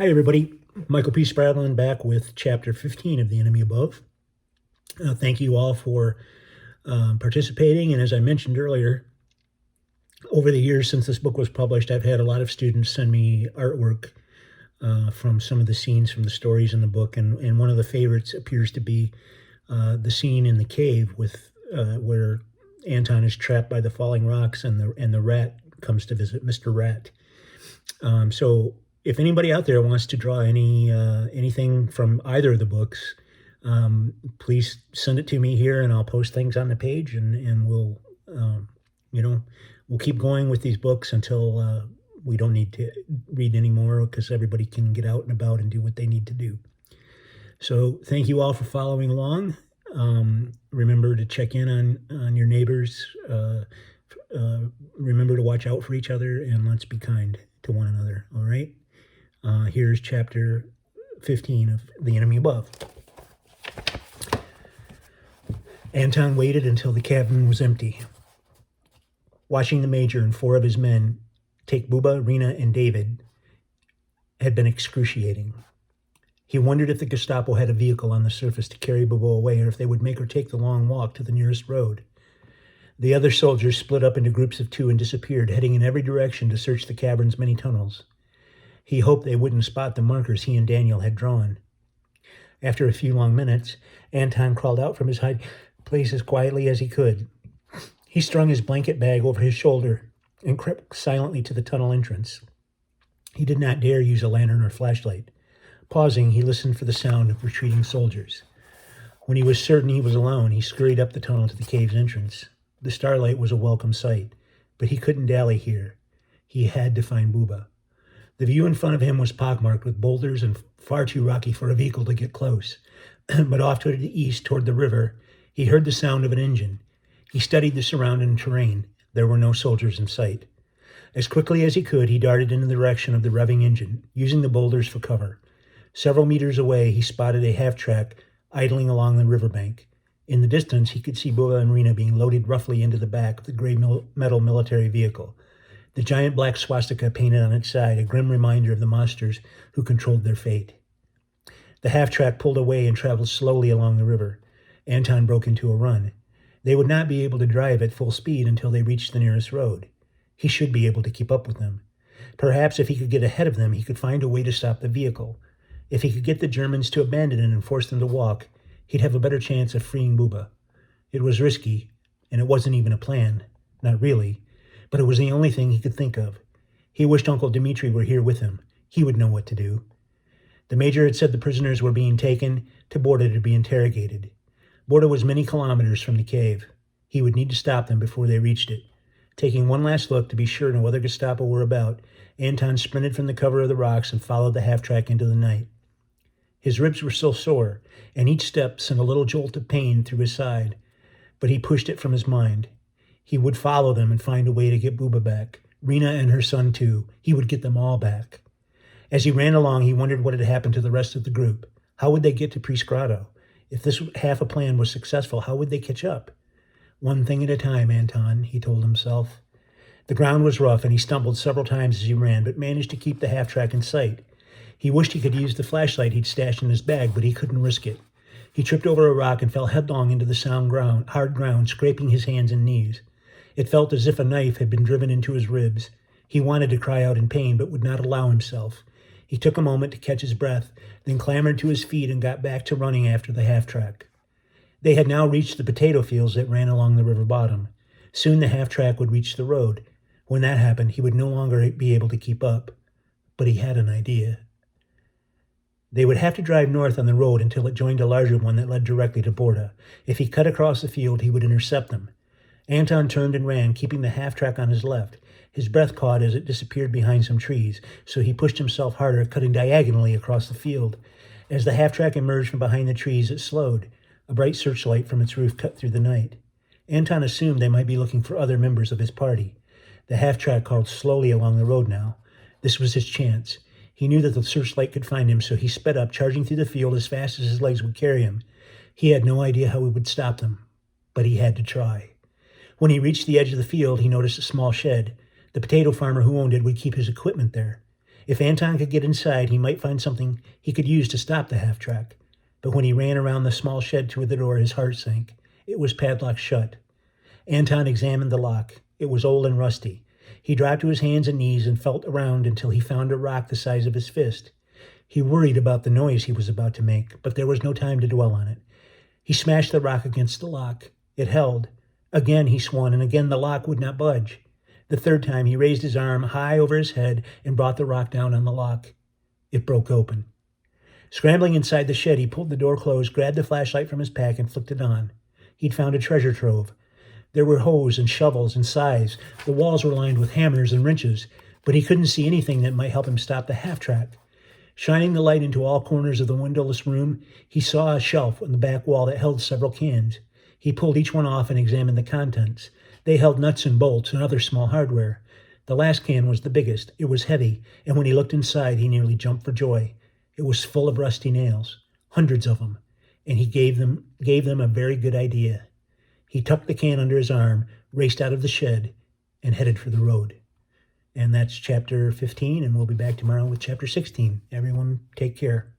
Hi, everybody. Michael P. Spradlin back with Chapter 15 of The Enemy Above. Thank you all for participating. And as I mentioned earlier, over the years since this book was published, I've had a lot of students send me artwork from some of the scenes from the stories in the book. And one of the favorites appears to be the scene in the cave with where Anton is trapped by the falling rocks and the rat comes to visit Mr. Rat. So if anybody out there wants to draw anything from either of the books, please send it to me here, and I'll post things on the page, and we'll keep going with these books until we don't need to read anymore, because everybody can get out and about and do what they need to do. So thank you all for following along. Remember to check in on your neighbors. Remember to watch out for each other, and let's be kind to one another. All right. Here's chapter 15 of The Enemy Above. Anton waited until the cabin was empty. Watching the major and four of his men take Buba, Rena, and David had been excruciating. He wondered if the Gestapo had a vehicle on the surface to carry Buba away, or if they would make her take the long walk to the nearest road. The other soldiers split up into groups of two and disappeared, heading in every direction to search the cavern's many tunnels. He hoped they wouldn't spot the markers he and Daniel had drawn. After a few long minutes, Anton crawled out from his hiding place as quietly as he could. He strung his blanket bag over his shoulder and crept silently to the tunnel entrance. He did not dare use a lantern or flashlight. Pausing, he listened for the sound of retreating soldiers. When he was certain he was alone, he scurried up the tunnel to the cave's entrance. The starlight was a welcome sight, but he couldn't dally here. He had to find Buba. The view in front of him was pockmarked with boulders and far too rocky for a vehicle to get close. But off to the east, toward the river, he heard the sound of an engine. He studied the surrounding terrain. There were no soldiers in sight. As quickly as he could, he darted in the direction of the revving engine, using the boulders for cover. Several meters away, he spotted a half-track idling along the riverbank. In the distance, he could see Buba and Rena being loaded roughly into the back of the gray metal military vehicle. The giant black swastika painted on its side, a grim reminder of the monsters who controlled their fate. The half-track pulled away and traveled slowly along the river. Anton broke into a run. They would not be able to drive at full speed until they reached the nearest road. He should be able to keep up with them. Perhaps if he could get ahead of them, he could find a way to stop the vehicle. If he could get the Germans to abandon it and force them to walk, he'd have a better chance of freeing Buba. It was risky, and it wasn't even a plan. Not really. But it was the only thing he could think of. He wished Uncle Dmitri were here with him. He would know what to do. The major had said the prisoners were being taken to Borda to be interrogated. Borda was many kilometers from the cave. He would need to stop them before they reached it. Taking one last look to be sure no other Gestapo were about, Anton sprinted from the cover of the rocks and followed the half-track into the night. His ribs were still sore, and each step sent a little jolt of pain through his side, but he pushed it from his mind. He would follow them and find a way to get Buba back. Rena and her son, too. He would get them all back. As he ran along, he wondered what had happened to the rest of the group. How would they get to Spradlin? If this half a plan was successful, how would they catch up? One thing at a time, Anton, he told himself. The ground was rough, and he stumbled several times as he ran, but managed to keep the half-track in sight. He wished he could use the flashlight he'd stashed in his bag, but he couldn't risk it. He tripped over a rock and fell headlong into the hard ground, scraping his hands and knees. It felt as if a knife had been driven into his ribs. He wanted to cry out in pain, but would not allow himself. He took a moment to catch his breath, then clambered to his feet and got back to running after the half-track. They had now reached the potato fields that ran along the river bottom. Soon the half-track would reach the road. When that happened, he would no longer be able to keep up. But he had an idea. They would have to drive north on the road until it joined a larger one that led directly to Borda. If he cut across the field, he would intercept them. Anton turned and ran, keeping the half-track on his left. His breath caught as it disappeared behind some trees, so he pushed himself harder, cutting diagonally across the field. As the half-track emerged from behind the trees, it slowed. A bright searchlight from its roof cut through the night. Anton assumed they might be looking for other members of his party. The half-track crawled slowly along the road now. This was his chance. He knew that the searchlight could find him, so he sped up, charging through the field as fast as his legs would carry him. He had no idea how he would stop them, but he had to try. When he reached the edge of the field, he noticed a small shed. The potato farmer who owned it would keep his equipment there. If Anton could get inside, he might find something he could use to stop the half-track. But when he ran around the small shed to the door, his heart sank. It was padlocked shut. Anton examined the lock. It was old and rusty. He dropped to his hands and knees and felt around until he found a rock the size of his fist. He worried about the noise he was about to make, but there was no time to dwell on it. He smashed the rock against the lock. It held. Again he swung, and again the lock would not budge. The third time he raised his arm high over his head and brought the rock down on the lock. It broke open. Scrambling inside the shed, he pulled the door closed, grabbed the flashlight from his pack, and flicked it on. He'd found a treasure trove. There were hoes and shovels and scythes. The walls were lined with hammers and wrenches, but he couldn't see anything that might help him stop the half-track. Shining the light into all corners of the windowless room, he saw a shelf on the back wall that held several cans. He pulled each one off and examined the contents. They held nuts and bolts and other small hardware. The last can was the biggest. It was heavy, and when he looked inside, he nearly jumped for joy. It was full of rusty nails, hundreds of them, and he gave them a very good idea. He tucked the can under his arm, raced out of the shed, and headed for the road. And that's chapter 15, and we'll be back tomorrow with chapter 16. Everyone, take care.